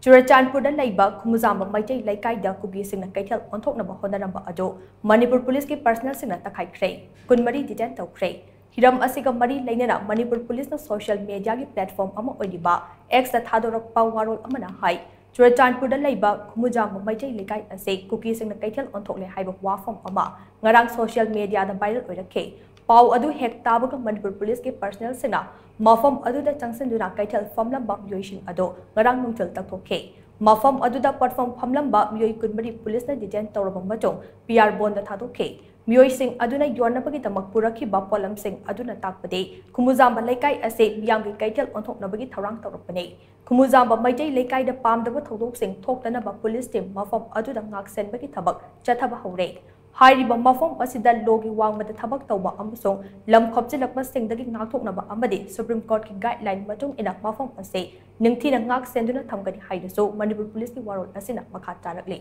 CHURACHANDPUR LEIBA Khumujamba Meitei Leikai Da Kuki Singna Keithel Onthoknaba Hotnaramba ado Manipur Police ki personnel Singna Takkhaikhre kunmari detain TOUKHRE hiram asiga mari lainana Manipur Police na social media ki platform ama oidiba X da thadorakpa warol amana hai CHURACHANDPUR LEIBA Khumujamba Meitei Leikai ase Kuki Singna Keithel Onthokle haiba wafam ama ngarang social media da viral oirakhe Pau adu hek tabaga Manipur Police ki personnel sina mafam adu da changsan duna Keithel famlamba myoising ado ngarang nungtil takthokhe mafam adu da platform famlamba myoi kunmari police na detain tawraba matong PR bond da thadokhe myoising aduna yornabagi tamak purakhi ba polam sing aduna takpade Khumujamba Leikai ase miyamgi Keithel Onthoknabagi tharang tawrapane Khumujamba Meitei Leikai da pamdaba thodok sing thoktana ba police team mafam adu da ngak senbagi thabak chathaba hore Hairiba mafam asida logi wangmada thabak tawba amasong lam khopjilakma singdagi ngakthoknaba amadi Supreme Court ki guideline matung ina mafam ase ningthina ngak senduna thamgani haidaso Manipur Police ki warol asina makha tarakle